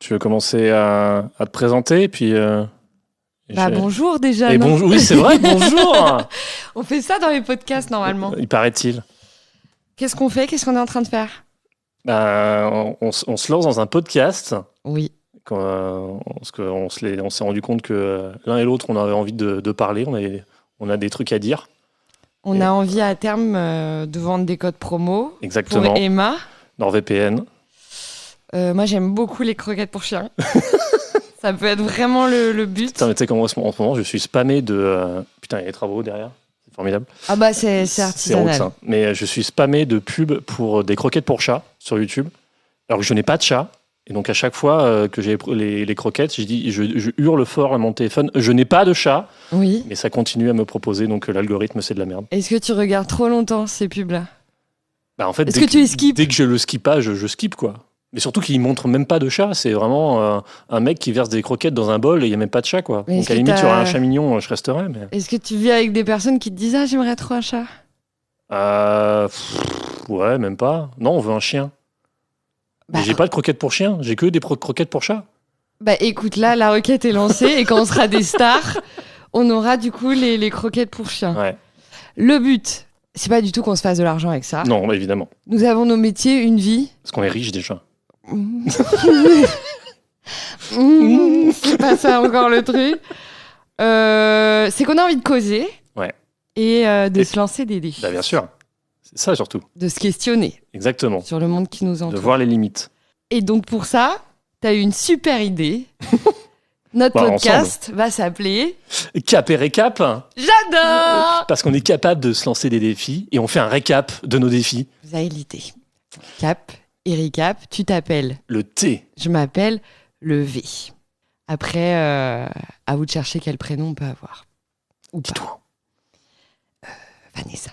Tu veux commencer à te présenter, puis... Bonjour déjà. Et bonjour, oui, c'est vrai, bonjour. On fait ça dans les podcasts normalement. Il paraît-il. Qu'est-ce qu'on fait ? Qu'est-ce qu'on est en train de faire ? On se lance dans un podcast. Oui. Parce qu'on s'est rendu compte que l'un et l'autre, on avait envie de parler. On a des trucs à dire. On a envie à terme de vendre des codes promo. Exactement. Pour Emma. NordVPN. Moi, j'aime beaucoup les croquettes pour chiens. Ça peut être vraiment le but. Putain, mais tu sais comment en ce moment, je suis spammé de... Putain, il y a les travaux derrière. C'est formidable. Ah bah, c'est artisanal. C'est route, ça. Mais je suis spammé de pubs pour des croquettes pour chats sur YouTube. Alors que je n'ai pas de chat. Et donc, à chaque fois que j'ai les croquettes, je hurle fort à mon téléphone. Je n'ai pas de chat. Oui. Mais ça continue à me proposer. Donc, l'algorithme, c'est de la merde. Est-ce que tu regardes trop longtemps ces pubs-là ? En fait, est-ce que tu esquipes ? Dès que je le skippe pas, je skippe, quoi. Mais surtout qu'il montre même pas de chat. C'est vraiment un mec qui verse des croquettes dans un bol et il n'y a même pas de chat, quoi. Mais donc, à la limite, il y aurait un chat mignon, je resterais. Mais... Est-ce que tu vis avec des personnes qui te disent « Ah, j'aimerais trop un chat » ? Ouais, même pas. Non, on veut un chien. Mais j'ai pas de croquettes pour chien, j'ai que des croquettes pour chat. Bah écoute, là, la requête est lancée et quand on sera des stars, on aura du coup les croquettes pour chien. Ouais. Le but, c'est pas du tout qu'on se fasse de l'argent avec ça. Non, évidemment. Nous avons nos métiers, une vie. Parce qu'on est riche déjà. C'est pas ça encore le truc. C'est qu'on a envie de causer. Ouais. Et de se lancer des défis. Bah bien sûr. C'est ça surtout. De se questionner. Exactement. Sur le monde qui nous entoure. De voir les limites. Et donc pour ça, t'as eu une super idée. Notre podcast va s'appeler... Cap et récap. J'adore. Parce qu'on est capable de se lancer des défis et on fait un récap de nos défis. Vous avez l'idée. Cap et récap, tu t'appelles... Le T. Je m'appelle le V. Après, à vous de chercher quel prénom on peut avoir. Ou pas. Dis-toi. Vanessa.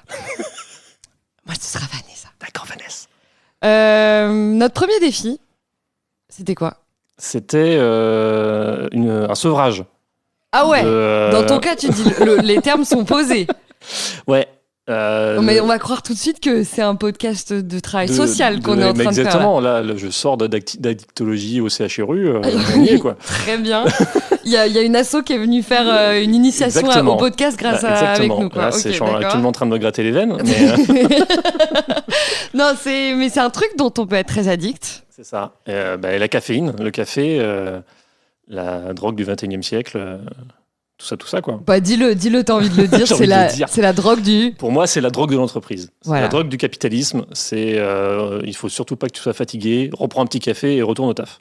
Moi, ce sera Vanessa. D'accord, Vanessa. Notre premier défi, c'était quoi ? C'était un sevrage. Ah ouais, dans ton cas, tu dis les termes sont posés. Ouais. Mais on va croire tout de suite que c'est un podcast de travail social qu'on est en train de faire. Exactement, là, je sors d'addictologie au CHRU, quoi. Très bien. Il y a une asso qui est venue faire une initiation au podcast grâce avec nous. Quoi. Là, okay, je suis actuellement en train de me gratter les veines. Mais non, mais c'est un truc dont on peut être très addict. C'est ça. La caféine, le café, la drogue du 21e siècle... Tout ça, quoi. Bah, dis-le, t'as envie de le dire. C'est la drogue du... Pour moi, c'est la drogue de l'entreprise. Voilà. C'est la drogue du capitalisme. Il faut surtout pas que tu sois fatigué. Reprends un petit café et retourne au taf.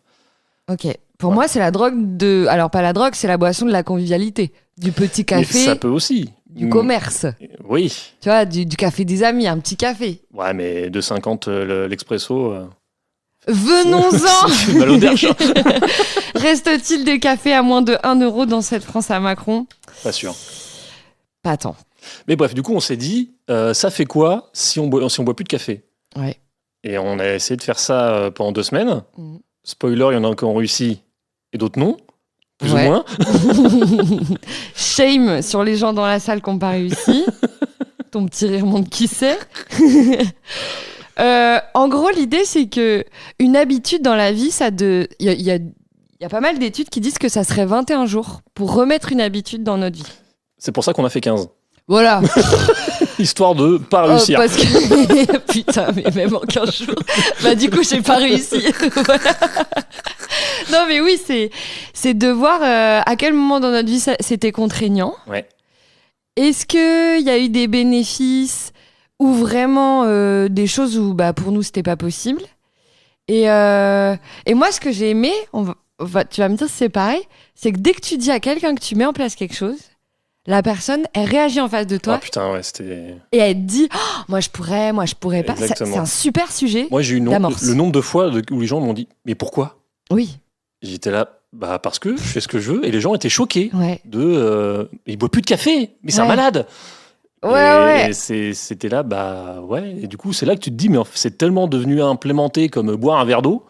Ok. Pour moi, c'est la drogue de... Alors, pas la drogue, c'est la boisson de la convivialité. Du petit café. Mais ça peut aussi. Du commerce. Oui. Tu vois, du café des amis, un petit café. Ouais, mais 2,50 l'expresso... Venons-en. Mal au derche. Reste-t-il des cafés à moins de 1 euro dans cette France à Macron ? Pas sûr. Pas tant. Mais bref, du coup, on s'est dit, ça fait quoi si on boit plus de café ? Ouais. Et on a essayé de faire ça pendant 2 semaines. Spoiler, il y en a qui ont réussi et d'autres non. Plus ou moins. Shame sur les gens dans la salle qui n'ont pas réussi. Ton petit rire montre qui c'est. En gros, l'idée, c'est que une habitude dans la vie, il y a pas mal d'études qui disent que ça serait 21 jours pour remettre une habitude dans notre vie. C'est pour ça qu'on a fait 15. Voilà. Histoire de pas réussir. Parce que... Putain, mais même en 15 jours. Bah, du coup, j'ai pas réussi. Voilà. Non, mais oui, c'est de voir à quel moment dans notre vie c'était contraignant. Ouais. Est-ce qu'il y a eu des bénéfices ou vraiment des choses où pour nous c'était pas possible. Et moi, ce que j'ai aimé, tu vas me dire si c'est pareil, c'est que dès que tu dis à quelqu'un que tu mets en place quelque chose, la personne, elle réagit en face de toi. Ah putain, ouais, c'était... Et elle te dit moi je pourrais pas. C'est un super sujet. Moi, j'ai eu le nombre de fois où les gens m'ont dit mais pourquoi ? Oui. J'étais là, parce que je fais ce que je veux. Et les gens étaient choqués il boit plus de café, mais c'est un malade. Ouais. C'était là, et du coup, c'est là que tu te dis, mais c'est tellement devenu implémenté comme boire un verre d'eau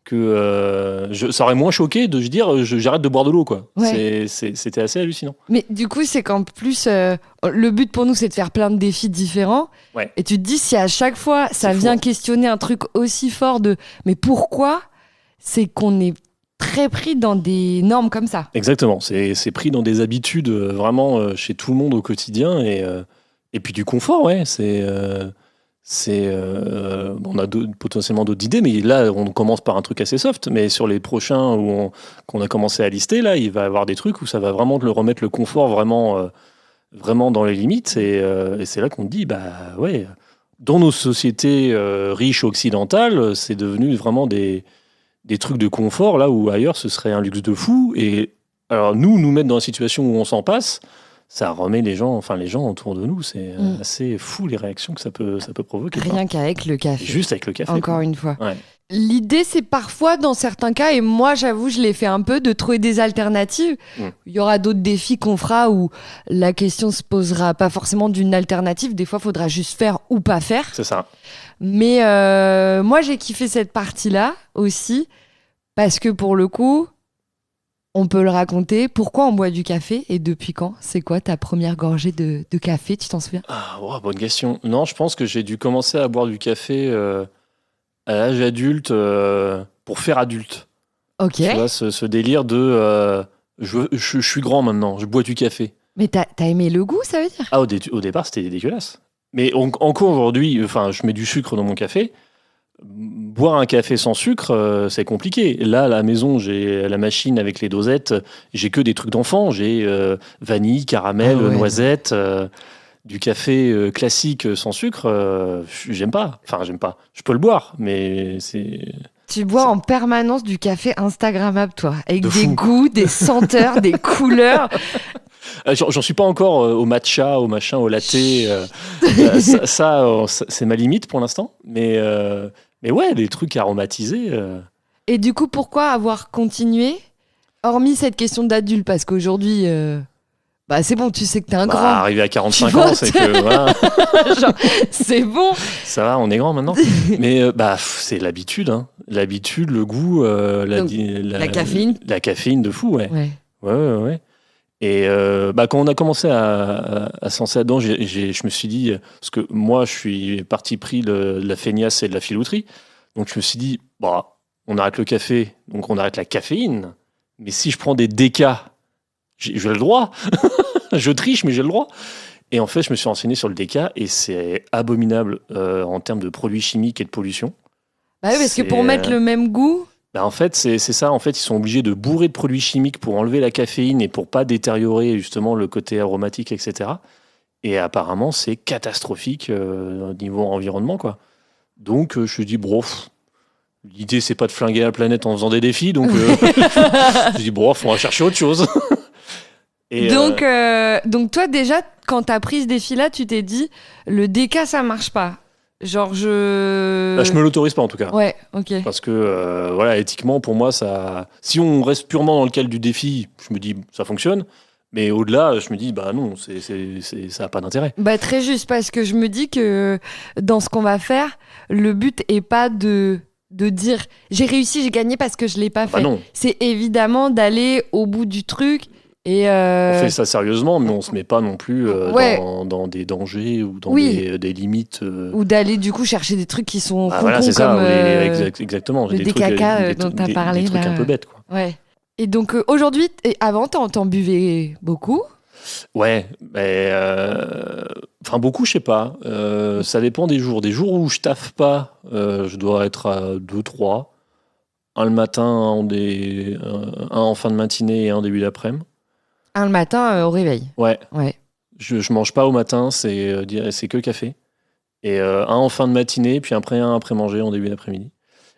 que ça aurait moins choqué de dire j'arrête de boire de l'eau, quoi. Ouais. C'était assez hallucinant. Mais du coup, c'est qu'en plus, le but pour nous, c'est de faire plein de défis différents. Ouais. Et tu te dis, si à chaque fois, ça vient questionner un truc aussi fort de mais pourquoi, c'est qu'on est très pris dans des normes comme ça. Exactement, c'est pris dans des habitudes vraiment chez tout le monde au quotidien et puis du confort, ouais. On a potentiellement d'autres idées, mais là, on commence par un truc assez soft. Mais sur les prochains qu'on a commencé à lister, là, il va y avoir des trucs où ça va vraiment remettre le confort vraiment dans les limites. Et c'est là qu'on dit, bah ouais, dans nos sociétés riches occidentales, c'est devenu vraiment des trucs de confort, là où ailleurs, ce serait un luxe de fou. Et alors, nous mettre dans la situation où on s'en passe, ça remet les gens autour de nous. C'est assez fou les réactions que ça peut provoquer. Rien qu'avec le café. Juste avec le café. Encore une fois. Ouais. L'idée, c'est parfois, dans certains cas, et moi, j'avoue, je l'ai fait un peu, de trouver des alternatives. Il y aura d'autres défis qu'on fera où la question se posera pas forcément d'une alternative. Des fois, il faudra juste faire ou pas faire. C'est ça. Mais moi, j'ai kiffé cette partie-là aussi parce que pour le coup, on peut le raconter. Pourquoi on boit du café et depuis quand? C'est quoi ta première gorgée de café? Tu t'en souviens? Bonne question. Non, je pense que j'ai dû commencer à boire du café à l'âge adulte pour faire adulte. Ok. Tu vois, ce délire de je suis grand maintenant, je bois du café. Mais t'as aimé le goût, ça veut dire? Au départ, c'était dégueulasse. Mais encore aujourd'hui, je mets du sucre dans mon café. Boire un café sans sucre, c'est compliqué. Là, à la maison, j'ai la machine avec les dosettes. J'ai que des trucs d'enfant. J'ai vanille, caramel, noisette. Du café classique sans sucre, j'aime pas. Enfin, j'aime pas. Je peux le boire, mais c'est... Tu bois en permanence du café Instagrammable, toi, avec des fou. goûts, des senteurs, des couleurs. J'en suis pas encore au matcha, au machin, au latte. Ça, c'est ma limite pour l'instant. Mais ouais, des trucs aromatisés. Et du coup, pourquoi avoir continué, hormis cette question d'adulte? Parce qu'aujourd'hui, c'est bon, tu sais que t'es un grand. Arrivé à 45 ans, c'est que voilà. Genre, c'est bon. Ça va, on est grand maintenant. Mais c'est l'habitude. Hein. L'habitude, le goût, la caféine. La caféine de fou, ouais. Ouais. Et quand on a commencé à se lancer là-dedans, je me suis dit, parce que moi, je suis parti pris de la feignasse et de la filouterie. Donc, je me suis dit, on arrête le café, donc on arrête la caféine. Mais si je prends des décas, j'ai le droit. Je triche, mais j'ai le droit. Et en fait, je me suis renseigné sur le déca et c'est abominable en termes de produits chimiques et de pollution. Bah oui, parce que pour mettre le même goût... En fait, c'est ça. En fait, ils sont obligés de bourrer de produits chimiques pour enlever la caféine et pour pas détériorer justement le côté aromatique, etc. Et apparemment, c'est catastrophique au niveau environnement, quoi. Donc, je me suis dit, l'idée, c'est pas de flinguer la planète en faisant des défis. Donc, je me suis dit, on va chercher autre chose. Et donc, toi, déjà, quand t'as pris ce défi-là, tu t'es dit, le déca, ça marche pas. Genre, je me l'autorise pas en tout cas. Ouais, ok. Parce que éthiquement, pour moi, ça. Si on reste purement dans le cadre du défi, je me dis ça fonctionne. Mais au-delà, je me dis non, ça n'a pas d'intérêt. Très juste, parce que je me dis que dans ce qu'on va faire, le but est pas de dire j'ai réussi, j'ai gagné parce que je l'ai pas fait. Non. C'est évidemment d'aller au bout du truc. Et on fait ça sérieusement, mais on se met pas non plus dans des dangers ou dans des limites. Ou d'aller du coup chercher des trucs qui sont c'est ça, comme exactement. le décaca dont tu as parlé. Des trucs un peu bêtes, quoi. Ouais. Et donc aujourd'hui, et avant, t'en buvais beaucoup? Ouais, beaucoup, je sais pas. Ça dépend des jours. Des jours où je taffe pas, je dois être à 2-3. Un le matin, un en fin de matinée et un début d'après-midi. Un le matin au réveil. Ouais. Je mange pas au matin, c'est que le café. Et un en fin de matinée, puis après un après manger en début d'après-midi.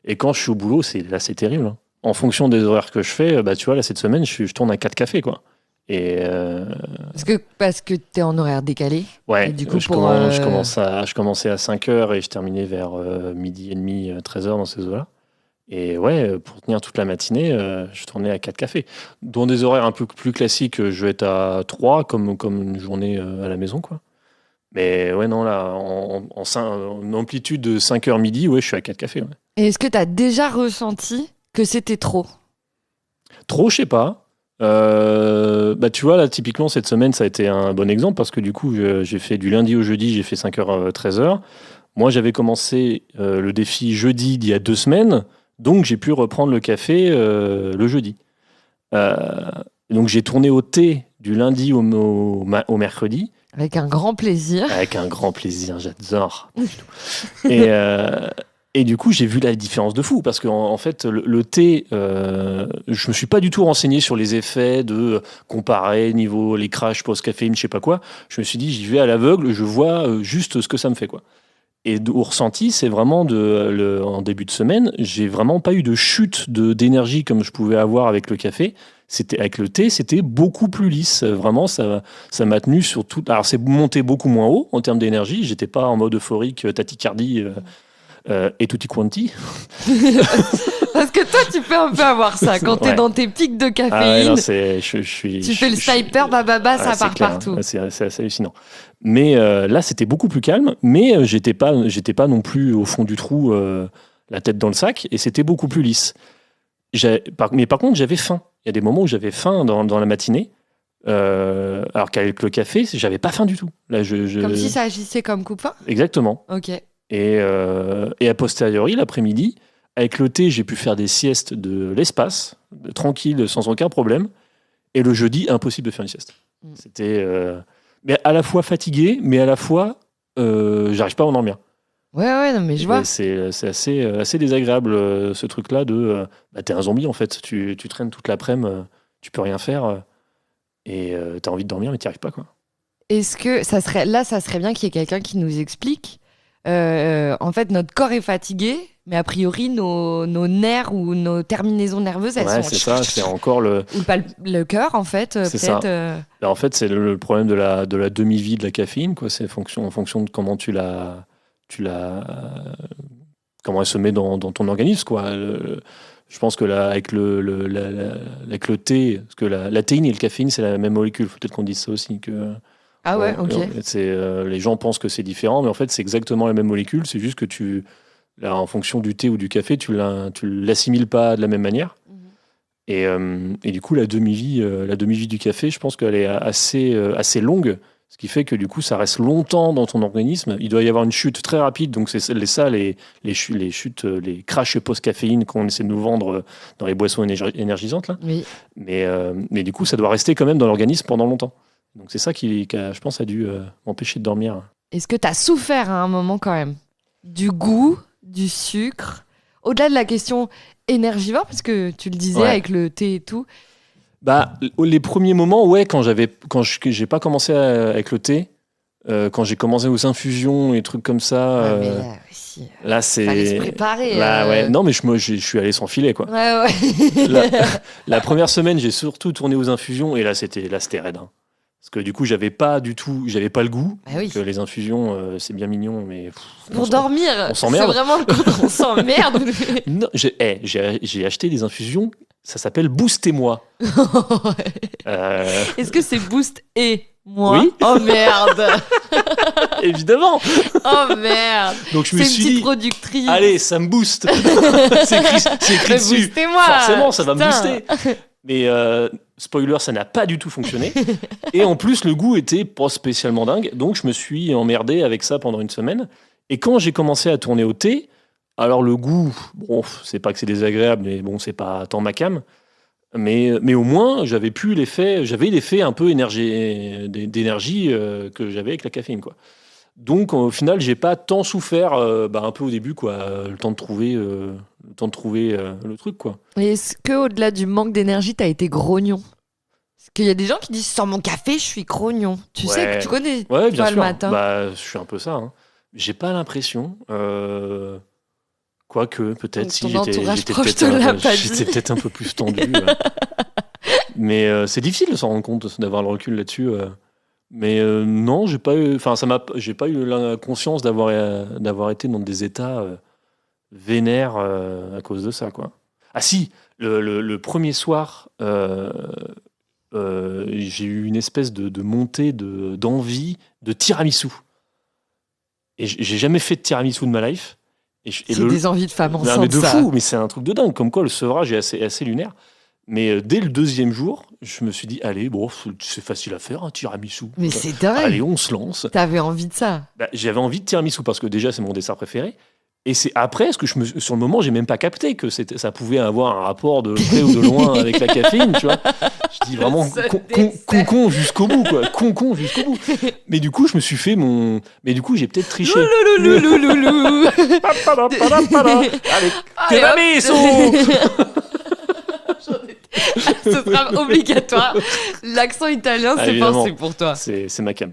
Et quand je suis au boulot, c'est terrible. Hein. En fonction des horaires que je fais, tu vois, là cette semaine, je tourne à 4 cafés, quoi. Et parce que t'es en horaire décalé. Ouais. Et du coup, je commençais à 5h et je terminais vers midi et demi, 13h dans ces eaux-là. Et pour tenir toute la matinée, je tournais à 4 cafés. Dans des horaires un peu plus classiques, je vais être à 3, comme une journée à la maison, quoi. Mais non, là, en amplitude de 5h midi, je suis à 4 cafés. Ouais. Et est-ce que tu as déjà ressenti que c'était trop? Trop, je sais pas. Tu vois, là, typiquement, cette semaine, ça a été un bon exemple parce que du coup, j'ai fait du lundi au jeudi, j'ai fait 5h, 13h. Moi, j'avais commencé le défi jeudi d'il y a 2 semaines. Donc, j'ai pu reprendre le café le jeudi. Donc, j'ai tourné au thé du lundi au mercredi. Avec un grand plaisir. Avec un grand plaisir, j'adore. et, et du coup, j'ai vu la différence de fou. Parce qu'en fait, le thé, je me suis pas du tout renseigné sur les effets de comparer niveau les crashs post-caféine, je sais pas quoi. Je me suis dit, j'y vais à l'aveugle, je vois juste ce que ça me fait, quoi. Et au ressenti, c'est vraiment en début de semaine, j'ai vraiment pas eu de chute d'énergie comme je pouvais avoir avec le café. Avec le thé, c'était beaucoup plus lisse. Vraiment, ça m'a tenu sur tout. Alors, c'est monté beaucoup moins haut en termes d'énergie. J'étais pas en mode euphorique, tachycardie et tutti quanti. Parce que toi, tu peux un peu avoir ça. Quand t'es dans tes pics de caféine, tu fais le sniper, ça part clair, partout. C'est assez hallucinant. Mais là, c'était beaucoup plus calme. Mais j'étais pas non plus au fond du trou, la tête dans le sac. Et c'était beaucoup plus lisse. Mais par contre, j'avais faim. Il y a des moments où j'avais faim dans la matinée. Alors qu'avec le café, j'avais pas faim du tout. Là, Comme si ça agissait comme coupe-faim. Exactement. Ok. Et a posteriori, l'après-midi, avec le thé, j'ai pu faire des siestes de l'espace, tranquille, sans aucun problème. Et le jeudi, impossible de faire une sieste. C'était mais à la fois fatigué, mais à la fois, j'arrive pas à endormir. Ouais, non, mais je vois. C'est assez désagréable, ce truc-là de... t'es un zombie, en fait. Tu traînes toute l'après-midi, tu peux rien faire, et t'as envie de dormir, mais t'y arrives pas, quoi. Est-ce que ça serait bien qu'il y ait quelqu'un qui nous explique en fait, notre corps est fatigué, mais a priori, nos nerfs ou nos terminaisons nerveuses, elles sont... c'est ça, c'est encore le... Ou pas le cœur, en fait, c'est peut-être. Ça. En fait, c'est le problème de la demi-vie de la caféine, quoi. C'est en fonction de comment comment elle se met dans ton organisme, quoi. Je pense que là, avec avec le thé, parce que la théine et le caféine, c'est la même molécule. Faut peut-être qu'on dise ça aussi, que... Ah ouais, ok. Les gens pensent que c'est différent, mais en fait, c'est exactement la même molécule. C'est juste que là, en fonction du thé ou du café, tu l'assimiles pas de la même manière. Et du coup, la demi-vie du café, je pense qu'elle est assez longue, ce qui fait que du coup, ça reste longtemps dans ton organisme. Il doit y avoir une chute très rapide, donc c'est ça les chutes, les crashs post-caféine qu'on essaie de nous vendre dans les boissons énergisantes là. Oui. Mais du coup, ça doit rester quand même dans l'organisme pendant longtemps. Donc c'est ça qui je pense, a dû m'empêcher de dormir. Est-ce que tu as souffert à un moment quand même du goût, du sucre, au-delà de la question énergivore, parce que tu le disais avec le thé et tout. Les premiers moments, quand j'ai pas commencé avec le thé, quand j'ai commencé aux infusions et trucs comme ça. Mais là aussi. Là, c'est. Fallait se préparer. Ouais. Non, mais je suis allé sans filet, quoi. Ouais. La première semaine, j'ai surtout tourné aux infusions et là, c'était raide. Hein. Parce que du coup, j'avais pas le goût. Donc, les infusions, c'est bien mignon, mais... Pour dormir, on s'emmerde. C'est vraiment quand on s'emmerde. Non, j'ai acheté des infusions, ça s'appelle Boost et moi. Est-ce que c'est Boost et moi? Oui. Oh merde. Évidemment. Oh merde. Donc je me suis dit, petite productrice. Allez, ça me booste. c'est écrit dessus. Boostez-moi. Forcément, ça va me booster. Mais spoiler, ça n'a pas du tout fonctionné. Et en plus, le goût était pas spécialement dingue. Donc, je me suis emmerdé avec ça pendant une semaine. Et quand j'ai commencé à tourner au thé, alors le goût, bon, c'est pas que c'est désagréable, mais bon, c'est pas tant ma came. Mais au moins, j'avais l'effet un peu d'énergie que j'avais avec la caféine, quoi. Donc, au final, j'ai pas tant souffert, un peu au début, quoi. Le temps de trouver le truc, quoi. Et est-ce qu'au-delà du manque d'énergie, t'as été grognon? Parce qu'il y a des gens qui disent sans mon café, je suis grognon. Tu sais que tu connais bien sûr. le matin. Je suis un peu ça. Hein. J'ai pas l'impression. Quoique, peut-être si j'étais peut-être un peu plus tendu. Mais c'est difficile de s'en rendre compte, d'avoir le recul là-dessus. Mais non, j'ai pas eu la conscience d'avoir été dans des états vénères à cause de ça, quoi. Ah si, le premier soir, j'ai eu une espèce de montée d'envie de tiramisu. Et j'ai jamais fait de tiramisu de ma life. C'est des envies de femmes ensemble, mais de fou, mais c'est un truc de dingue. Comme quoi, le sevrage est assez lunaire. Mais dès le deuxième jour, je me suis dit, allez, bon, c'est facile à faire, un tiramisu. Mais c'est dingue. Allez, on se lance. T'avais envie de ça? J'avais envie de tiramisu parce que déjà, c'est mon dessert préféré. Et c'est après, sur le moment, j'ai même pas capté que ça pouvait avoir un rapport de près ou de loin avec la caféine, tu vois. Je dis vraiment con jusqu'au bout, quoi. Con jusqu'au bout. Mais du coup, je me suis fait Mais du coup, j'ai peut-être triché. Loulouloulouloulou. Allez, tiramisu. Ce sera obligatoire. L'accent italien, c'est évidemment. pensé pour toi. C'est ma cam.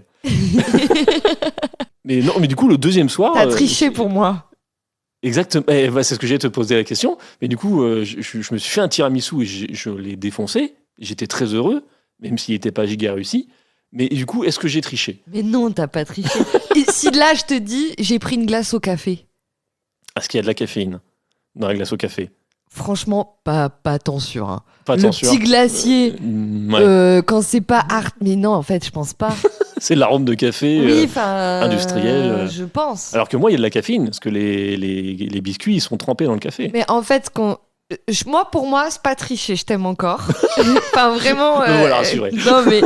Mais non, mais du coup, le deuxième soir... T'as triché pour moi. Exactement. C'est ce que j'ai te poser la question. Mais du coup, je me suis fait un tiramisu et je l'ai défoncé. J'étais très heureux, même s'il n'était pas giga réussi. Mais du coup, est-ce que j'ai triché? Mais non, t'as pas triché. Et si là, je te dis, j'ai pris une glace au café. Est-ce qu'il y a de la caféine dans la glace au café? Franchement, pas tant sûr. Hein. Pas le tant sûr. petit glacier, ouais. quand c'est pas art... Mais non, en fait, je pense pas. C'est de l'arôme de café industriel. Je pense. Alors que moi, il y a de la caféine, parce que les biscuits, ils sont trempés dans le café. Mais en fait, pour moi, c'est pas tricher, je t'aime encore. Enfin, vraiment... Voilà, rassuré. Non, mais...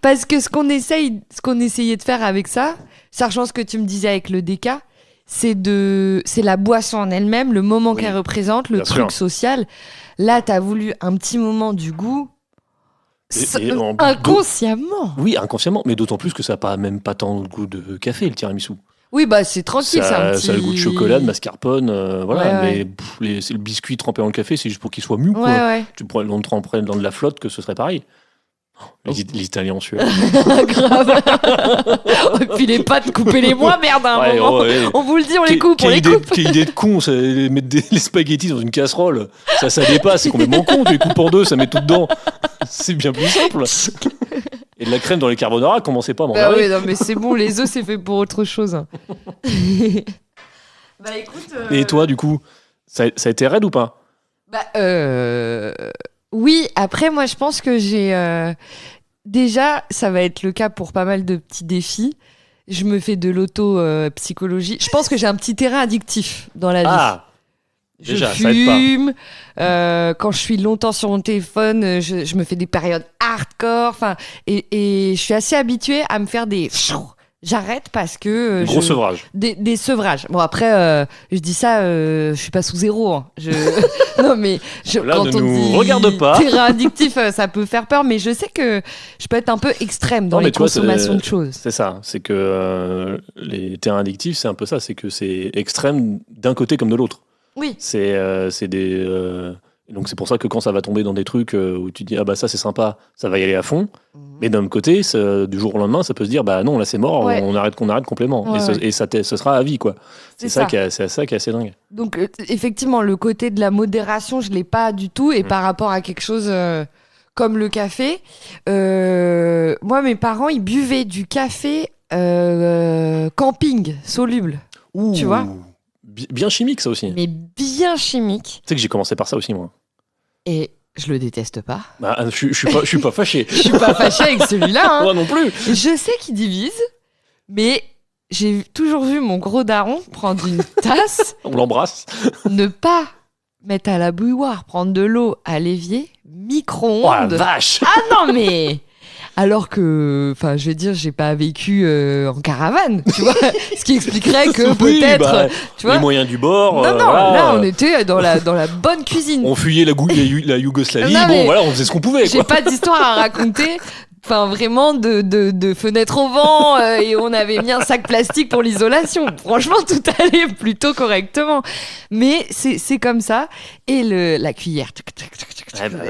Parce que ce qu'on essayait de faire avec ça, ça rejoint ce que tu me disais avec le déca, c'est la boisson en elle-même, le moment qu'elle représente, le truc social. Là, t'as voulu un petit moment du goût... inconsciemment. Oui, inconsciemment, mais d'autant plus que ça n'a même pas tant le goût de café, le tiramisu. Oui, bah c'est tranquille, ça a le goût de chocolat, de mascarpone, voilà. Ouais. Mais c'est le biscuit trempé dans le café, c'est juste pour qu'il soit mou, quoi. Ouais. Tu prends le tremperais dans de la flotte, que ce serait pareil. L'Italien en sueur. Grave. Et puis les pâtes, coupez-les-moi, merde, à un moment. On vous le dit, on les coupe. Quelle idée de con, ça, mettre les spaghettis dans une casserole, ça dépasse, c'est complètement con. Tu les coupes en deux, ça met tout dedans. C'est bien plus simple. Et de la crème dans les carbonara, commencez pas à m'en oui, non, mais c'est bon, les œufs, c'est fait pour autre chose. Bah écoute. Et toi, du coup, ça a été raide ou pas? Oui, après, moi, je pense que j'ai... Déjà, ça va être le cas pour pas mal de petits défis. Je me fais de l'auto-psychologie. Je pense que j'ai un petit terrain addictif dans la vie. Ah, déjà, je fume. Quand je suis longtemps sur mon téléphone, je me fais des périodes hardcore. Et je suis assez habituée à me faire des... J'arrête parce que... gros sevrage. Des sevrages. Bon, après, je dis ça, je suis pas sous zéro. Hein. Non, mais là, quand ne on nous dit regarde pas. terrain addictif, ça peut faire peur, mais je sais que je peux être un peu extrême dans les consommations de choses. C'est ça, c'est que les terrains addictifs, c'est un peu ça, c'est que c'est extrême d'un côté comme de l'autre. Oui. C'est des... Donc c'est pour ça que quand ça va tomber dans des trucs où tu dis ah bah ça c'est sympa, ça va y aller à fond. Mais d'un autre côté, du jour au lendemain, ça peut se dire bah non là c'est mort, on arrête complètement. Et ça ce sera à vie quoi. C'est ça qui est assez dingue. Donc effectivement le côté de la modération je l'ai pas du tout et par rapport à quelque chose comme le café, moi mes parents ils buvaient du café camping soluble. Ouh. Tu vois. Bien chimique ça aussi. Mais bien chimique. Tu sais que j'ai commencé par ça aussi moi. Et je le déteste pas. Bah, je suis pas fâché. Je suis pas fâché avec celui-là. Hein. Moi non plus. Je sais qu'il divise, mais j'ai toujours vu mon gros daron prendre une tasse. On l'embrasse. Ne pas mettre à la bouilloire, prendre de l'eau à l'évier, micro-ondes. Oh la vache. Ah non mais... Alors que, enfin, je veux dire, j'ai pas vécu en caravane, tu vois, ce qui expliquerait que peut-être, tu vois, les moyens du bord. Non, là, on était dans la bonne cuisine. On fuyait la Yougoslavie. Non, voilà, on faisait ce qu'on pouvait. J'ai pas d'histoire à raconter. Enfin, vraiment de fenêtre au vent et on avait mis un sac plastique pour l'isolation. Franchement, tout allait plutôt correctement. Mais c'est comme ça. Et la cuillère.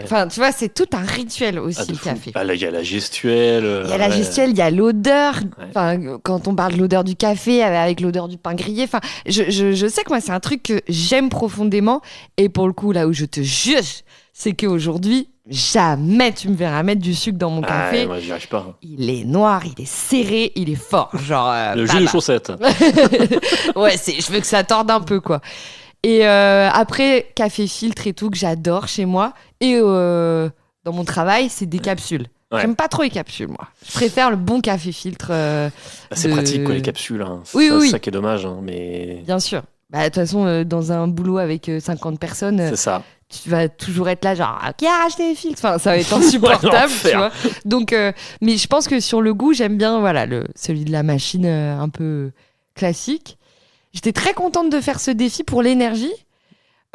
Enfin, tu vois, c'est tout un rituel aussi, le café. Là, il y a la gestuelle. Il y a la gestuelle, il y a l'odeur. Enfin, quand on parle de l'odeur du café avec l'odeur du pain grillé. Enfin, je sais que moi, c'est un truc que j'aime profondément. Et pour le coup, là où je te juge, c'est qu'aujourd'hui, jamais tu me verras mettre du sucre dans mon café. Moi, j'y arrive pas. Il est noir, il est serré, il est fort. Genre, le jeu de chaussettes. Ouais, je veux que ça torde un peu, quoi. Et après, café filtre et tout, que j'adore chez moi. Et dans mon travail, c'est des capsules. Ouais. J'aime pas trop les capsules, moi. Je préfère le bon café filtre. C'est pratique, quoi, les capsules. Hein. Oui. C'est ça qui est dommage. Hein, mais... Bien sûr. Bah, de toute façon, dans un boulot avec 50 personnes, c'est ça. Tu vas toujours être là, genre, qui a racheté les filtres? Enfin, ça va être insupportable, tu vois. Donc, mais je pense que sur le goût, j'aime bien, voilà, celui de la machine un peu classique. J'étais très contente de faire ce défi pour l'énergie.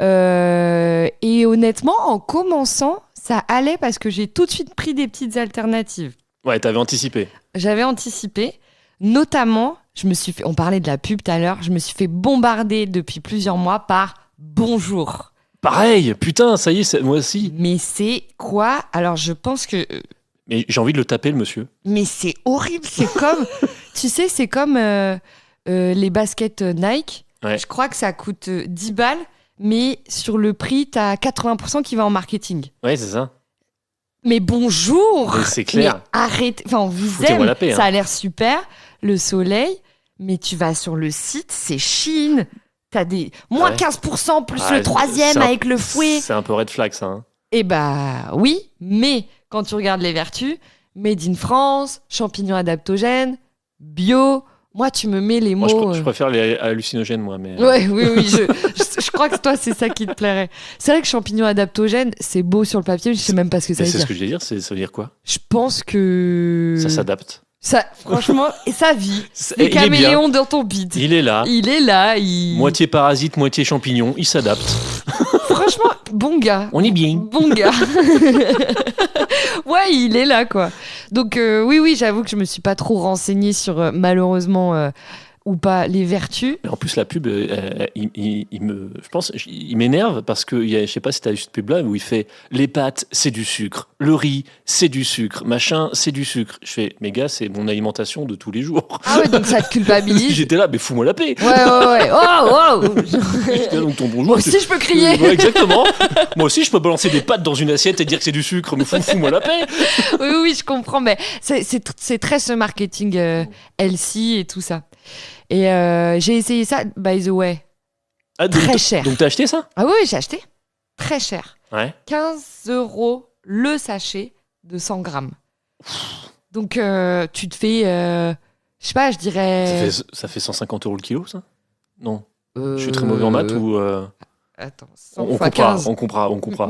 Et honnêtement, en commençant, ça allait parce que j'ai tout de suite pris des petites alternatives. Ouais, t'avais anticipé. J'avais anticipé. Notamment, on parlait de la pub tout à l'heure, je me suis fait bombarder depuis plusieurs mois par Bonjour. Pareil, putain, ça y est, moi aussi. Mais c'est quoi? Alors, je pense que... Mais j'ai envie de le taper, le monsieur. Mais c'est horrible, c'est comme... Tu sais, c'est comme les baskets Nike. Ouais. Je crois que ça coûte 10 balles, mais sur le prix, t'as 80% qui va en marketing. Ouais, c'est ça. Mais bonjour! Mais c'est clair. Mais arrêtez. Enfin, on vous Foutez-moi aime. la paix, hein. Ça a l'air super. Le soleil. Mais tu vas sur le site, c'est Chine. T'as des moins Ouais. 15% plus Ouais, le troisième avec le fouet. C'est un peu red flag, ça. Hein. Eh bah oui, mais quand tu regardes les vertus, Made in France, champignons adaptogènes, bio. Moi, tu me mets les Moi, mots. je préfère les hallucinogènes, moi. Mais... Ouais, oui, je crois que toi, c'est ça qui te plairait. C'est vrai que champignons adaptogènes, c'est beau sur le papier, mais je sais même pas ce que ça Mais veut c'est dire. ce que je veux dire, ça veut dire quoi? Je pense que Ça s'adapte. ça, franchement, et ça vit. Il Les est bien. caméléons dans ton bide. Il est là. Il est là. Moitié parasite, moitié champignon. Il s'adapte. Franchement, bon gars. On est bien. Bon gars. Ouais, il est là, quoi. Donc, oui, j'avoue que je me suis pas trop renseignée sur, malheureusement, ou pas, les vertus. Mais en plus, la pub, il m'énerve parce que, je sais pas si tu as vu cette pub-là, où il fait les pâtes, c'est du sucre. Le riz, c'est du sucre. Machin, c'est du sucre. Je fais, mais gars, c'est mon alimentation de tous les jours. Ah ouais, donc ça te culpabilise. J'étais là, mais fous-moi la paix. Ouais. Oh. J'étais là, donc ton bonjour. Moi aussi, je peux crier. Ouais, exactement. Moi aussi, je peux balancer des pâtes dans une assiette et dire que c'est du sucre, mais fous-moi la paix. Oui, je comprends, mais c'est très ce marketing healthy et tout ça. Et j'ai essayé ça, by the way. Ah, donc, Très cher. Donc t'as acheté ça? Ah oui, j'ai acheté. Très cher. Ouais. 15 € le sachet de 100 grammes. Donc tu te fais, je sais pas, je dirais... Ça fait 150 € le kilo, ça? Non. Je Je suis très mauvais en maths ou... Attends, 100 on fois comprend, 15. on comprend.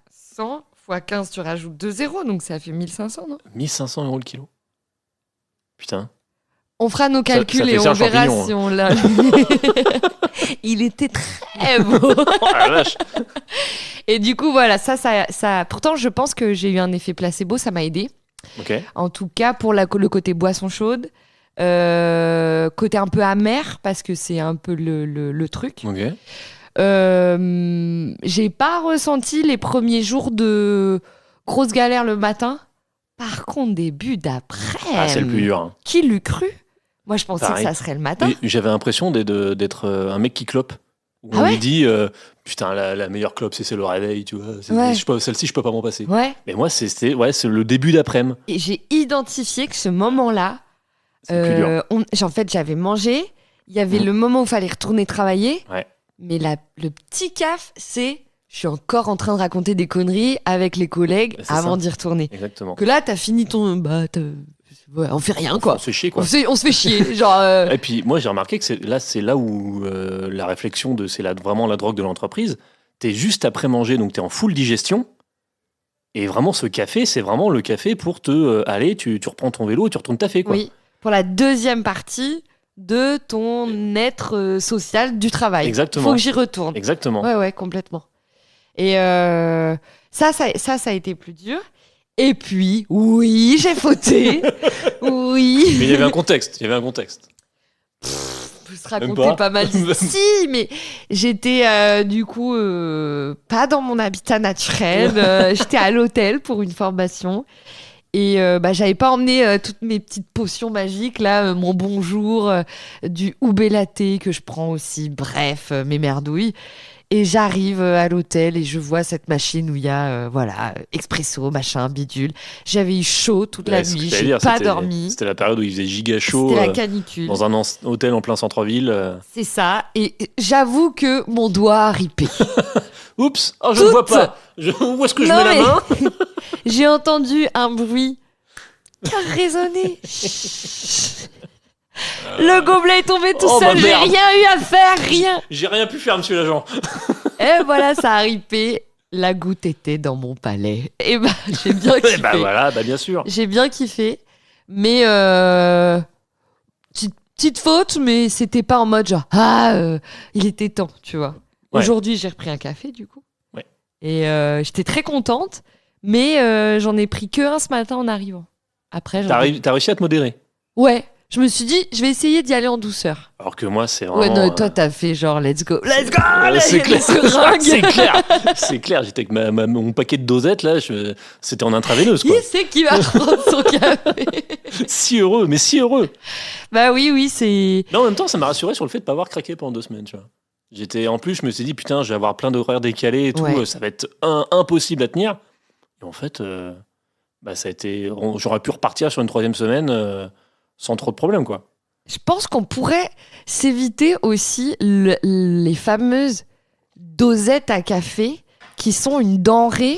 100 fois 15, tu rajoutes 2 zéros, donc ça fait 1500, non? 1500 € le kilo. Putain. On fera nos calculs fait et ça on un verra champignon, si on l'a. Il était très beau. Oh la vache. Et du coup, voilà, ça. Pourtant, je pense que j'ai eu un effet placebo, ça m'a aidé. Ok. En tout cas, pour le côté boisson chaude, côté un peu amer, parce que c'est un peu le truc. Ok. J'ai pas ressenti les premiers jours de grosse galère le matin. Par contre, début d'après. Ah, c'est le plus dur. Hein. Qui l'eût cru? Moi, je pensais Pareil. que ça serait le matin. Et j'avais l'impression d'être un mec qui clope. Où Ah on ouais lui dit, putain, la meilleure clope, c'est le réveil, tu vois. Ouais. Celle-ci, je peux pas m'en passer. Ouais. Mais moi, c'est le début d'après-midi. Et j'ai identifié que ce moment-là, C'est le plus dur. en fait, j'avais mangé. Il y avait le moment où il fallait retourner travailler. Ouais. Mais le petit caf, c'est je suis encore en train de raconter des conneries avec les collègues C'est avant ça. d'y retourner. Exactement. Que là, t'as fini ton... Ouais, on fait rien, quoi. On se fait chier, On quoi. se fait chier. Genre... Et puis, moi, j'ai remarqué que c'est là où la réflexion vraiment la drogue de l'entreprise. T'es juste après manger, donc t'es en full digestion. Et vraiment, ce café, c'est vraiment le café pour aller, tu reprends ton vélo et tu retournes taffer, quoi. Oui, pour la deuxième partie de ton être social du travail. Exactement. Faut que j'y retourne. Exactement. Ouais, complètement. Et ça a été plus dur. Et puis, oui, j'ai fauté. Oui. Mais il y avait un contexte. Je peux se Même raconter pas. pas mal. Si, mais j'étais du coup pas dans mon habitat naturel. J'étais à l'hôtel pour une formation. Et j'avais pas emmené toutes mes petites potions magiques, là, mon bonjour, du Oubé latte que je prends aussi, bref, mes merdouilles. Et j'arrive à l'hôtel et je vois cette machine où il y a, expresso, machin, bidule. J'avais eu chaud toute la nuit, j'ai pas dormi. C'était la période où il faisait giga chaud. C'était la canicule. Dans un hôtel en plein centre-ville. C'est ça. Et j'avoue que mon doigt a ripé. Oups, je ne vois pas. Où est-ce que je mets la main? J'ai entendu un bruit qui a résonné. Le gobelet est tombé tout Oh, seul, ma j'ai merde. rien eu à faire, rien. J'ai rien pu faire, monsieur l'agent. Et voilà, ça a ripé. La goutte était dans mon palais. Et j'ai bien kiffé. Voilà, bien sûr. J'ai bien kiffé. Mais petite faute, mais c'était pas en mode genre il était temps, tu vois. Ouais. Aujourd'hui, j'ai repris un café du coup. Ouais. Et j'étais très contente, mais j'en ai pris que un ce matin en arrivant. Après, T'as réussi à te modérer. Ouais, je me suis dit, je vais essayer d'y aller en douceur. Alors que moi, c'est vraiment. Ouais, non, toi, t'as fait genre let's go, let's go. C'est il y a clair, des seringues. c'est clair, c'est clair. J'étais avec mon paquet de dosettes là, c'était en intraveineuse quoi. Qui c'est qui va prendre son café? Si heureux, mais si heureux. Bah oui, c'est. Mais en même temps, ça m'a rassuré sur le fait de pas avoir craqué pendant 2 semaines, tu vois. En plus, je me suis dit putain, je vais avoir plein d'horaires décalés et tout, Ouais. ça va être impossible à tenir. Et en fait, ça a été, j'aurais pu repartir sur une 3e semaine sans trop de problèmes quoi. Je pense qu'on pourrait s'éviter aussi les fameuses dosettes à café qui sont une denrée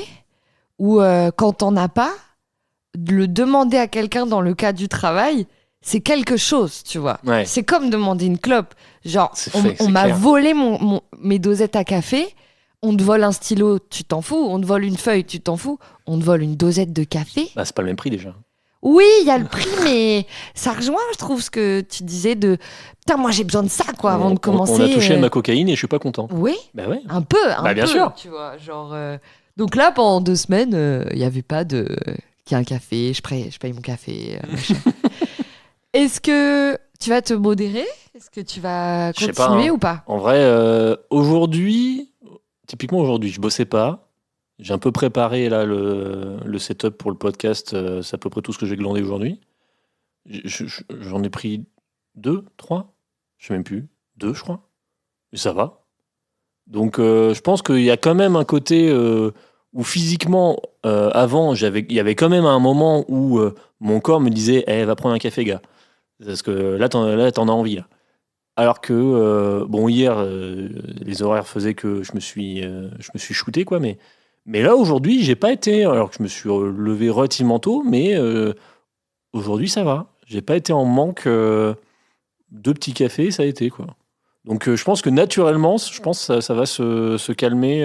où, quand t'en as pas, de le demander à quelqu'un dans le cadre du travail, c'est quelque chose, tu vois. Ouais. C'est comme demander une clope. Genre, C'est on m'a clair. volé mes dosettes à café, on te vole un stylo, tu t'en fous. On te vole une feuille, tu t'en fous. On te vole une dosette de café. Bah, c'est pas le même prix déjà. Oui, il y a le prix, mais ça rejoint, je trouve, ce que tu disais de putain, moi j'ai besoin de ça, quoi, avant de commencer. On a touché ma cocaïne et je suis pas content. Oui, Bah ouais. un peu, Bah, bien sûr. tu vois, genre. Donc là, pendant 2 semaines, il y avait pas de. Qu'il y a un café, je paye mon café. Machin. Est-ce que tu vas te modérer? Est-ce que tu vas Je sais continuer pas, hein. ou pas? En vrai, typiquement aujourd'hui, je bossais pas. J'ai un peu préparé là le setup pour le podcast. C'est à peu près tout ce que j'ai glandé aujourd'hui. J'en ai pris 2, 3, je sais même plus. 2, je crois. Mais ça va. Donc je pense qu'il y a quand même un côté où physiquement, avant, il y avait quand même un moment où mon corps me disait va prendre un café, gars. Parce que là, t'en as envie. Là. Alors que, hier, les horaires faisaient que je me suis shooté, quoi. Mais là, aujourd'hui, j'ai pas été. Alors que je me suis levé relativement tôt, mais aujourd'hui, ça va. J'ai pas été en manque. 2 petits cafés, ça a été, quoi. Donc, je pense que naturellement, ça va se calmer.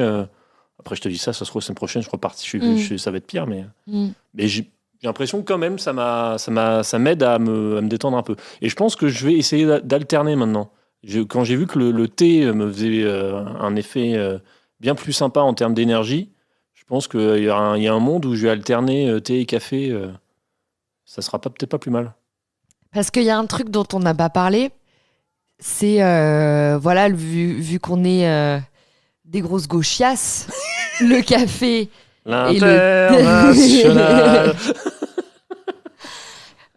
Après, je te dis ça se trouve, la semaine prochaine, je repartis. Ça va être pire, mais j'ai l'impression que quand même, ça m'aide à me détendre un peu. Et je pense que je vais essayer d'alterner maintenant. Quand j'ai vu que le thé me faisait un effet bien plus sympa en termes d'énergie, je pense qu'il y a un monde où je vais alterner thé et café. Ça sera peut-être pas plus mal. Parce qu'il y a un truc dont on n'a pas parlé, c'est, voilà, vu qu'on est des grosses gauchiasses, le café. L'international.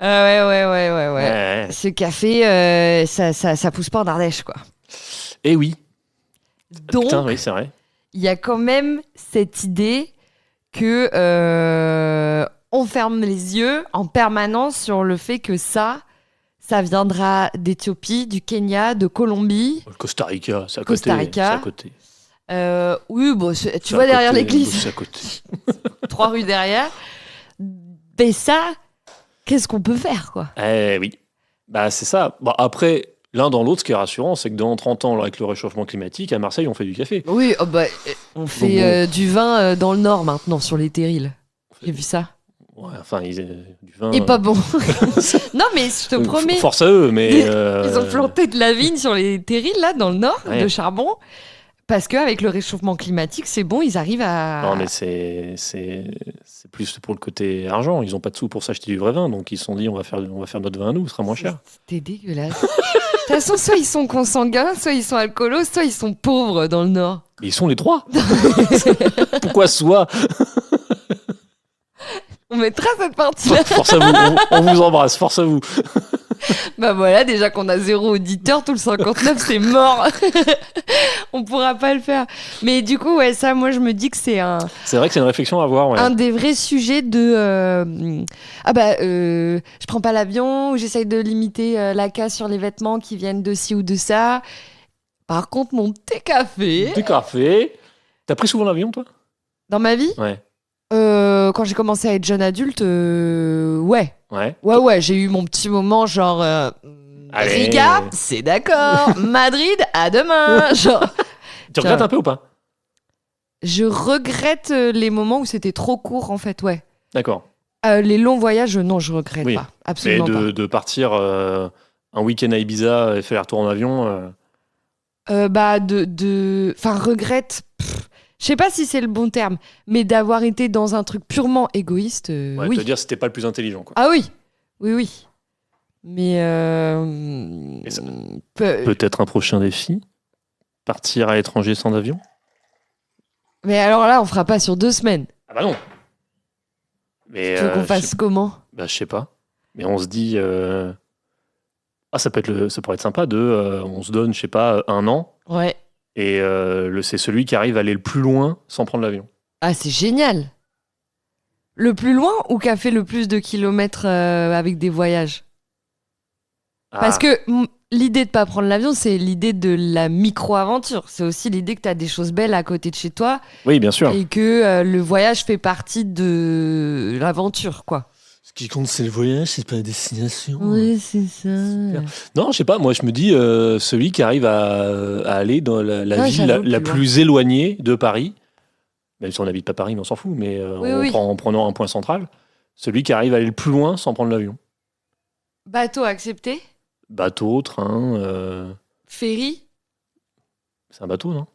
Ouais. Ce café, ça pousse pas en Ardèche, quoi. Eh oui. Donc, Putain, oui, c'est vrai. il y a quand même cette idée que on ferme les yeux en permanence sur le fait que ça viendra d'Éthiopie, du Kenya, de Colombie. Le Costa Rica, c'est à côté. Costa Rica. C'est à côté. Oui, bon, tu C'est vois à derrière côté, l'église, c'est à côté. 3 rues derrière. Mais ça, qu'est-ce qu'on peut faire, quoi? Eh oui. Bah, c'est ça. Bah, après, l'un dans l'autre, ce qui est rassurant, c'est que dans 30 ans, avec le réchauffement climatique, à Marseille, on fait du café. Oui, on fait du vin dans le nord maintenant, sur les terrils. J'ai vu ça. Ouais, enfin, du vin. Et pas bon. Non, mais je te promets. Force à eux, mais. Ils ont planté de la vigne sur les terrils, là, dans le nord, Ouais. de charbon. Parce qu'avec le réchauffement climatique, c'est bon, ils arrivent à. Non, mais c'est plus pour le côté argent. Ils n'ont pas de sous pour s'acheter du vrai vin, donc ils se sont dit on va faire notre vin à nous, ce sera moins cher. C'était dégueulasse. De toute façon, soit ils sont consanguins, soit ils sont alcoolos, soit ils sont pauvres dans le nord. Mais ils sont les trois. Pourquoi soit? On mettra cette partie-là. Force à vous, on vous embrasse, force à vous. Bah voilà, déjà qu'on a 0 auditeur, tout le 59, c'est mort. On pourra pas le faire. Mais du coup, ouais, ça, moi, je me dis que c'est C'est vrai que c'est une réflexion à avoir, ouais. un des vrais sujets de... je prends pas l'avion, ou j'essaye de limiter la casse sur les vêtements qui viennent de ci ou de ça. Par contre, mon thé café, Du café. T'as pris souvent l'avion, toi? dans ma vie, Ouais. quand j'ai commencé à être jeune adulte, ouais. Ouais. J'ai eu mon petit moment genre Allez. Riga, c'est d'accord. Madrid, à demain. Genre, Tu regrettes un peu ou pas? je regrette les moments où c'était trop court en fait, ouais. D'accord. Les longs voyages, non, je regrette Oui. pas, Mais absolument pas. de partir un week-end à Ibiza et faire retour en avion. Enfin, regrette. Je sais pas si c'est le bon terme, mais d'avoir été dans un truc purement égoïste, Ouais, oui. te dire c'était pas le plus intelligent, quoi. Ah oui, oui. Mais Et ça- Peut-être un prochain défi, partir à l'étranger sans avion. mais alors là, on fera pas sur 2 semaines. Ah bah non. Mais Tu veux qu'on je fasse sais- comment? bah, je sais pas. Mais on se dit, ça pourrait être sympa on se donne, je sais pas, 1 an. Ouais. Et c'est celui qui arrive à aller le plus loin sans prendre l'avion. Ah, c'est génial. Le plus loin ou qui a fait le plus de kilomètres avec des voyages? Parce que l'idée de pas prendre l'avion, c'est l'idée de la micro-aventure. C'est aussi l'idée que tu as des choses belles à côté de chez toi Oui, bien sûr. et que le voyage fait partie de l'aventure, quoi. Ce qui compte, c'est le voyage, c'est pas la destination. Oui, c'est ça. Super. Non, je sais pas, moi je me dis, celui qui arrive à aller dans la Ouais, ville j'avoue, la plus loin. plus éloignée de Paris, même si on n'habite pas Paris, mais on s'en fout, mais Oui. en prenant un point central, celui qui arrive à aller le plus loin sans prendre l'avion. Bateau accepté? Bateau, train, Ferry? c'est un bateau, non?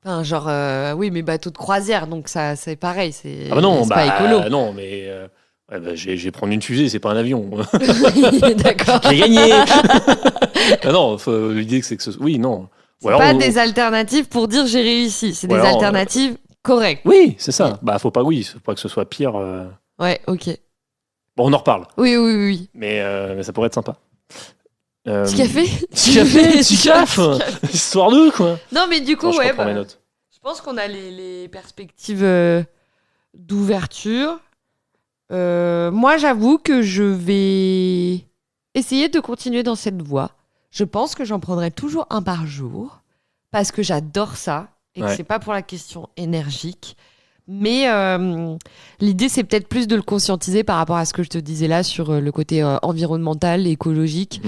Enfin, genre, oui, mais bateau de croisière, donc ça, c'est pareil. C'est Ah bah non, c'est pas écolo. non, mais ouais, bah, je vais prendre une fusée, c'est pas un avion. D'accord. J'ai gagné. Ah non, l'idée c'est que oui, non. Ou alors, Pas des alternatives pour dire j'ai réussi. C'est Ou des alors, alternatives correctes. Oui, c'est ça. Bah faut pas que ce soit pire. Ouais, ok. Bon, on en reparle, Oui. mais ça pourrait être sympa. Petit café? Petit caf, histoire d'eux quoi. Non, mais du coup, Attends, je ouais, reprends mes notes. je pense qu'on a les perspectives d'ouverture. Moi, j'avoue que je vais essayer de continuer dans cette voie. Je pense que j'en prendrai toujours un par jour parce que j'adore ça et que Ouais. c'est pas pour la question énergique. Mais l'idée, c'est peut-être plus de le conscientiser par rapport à ce que je te disais là sur le côté environnemental, écologique,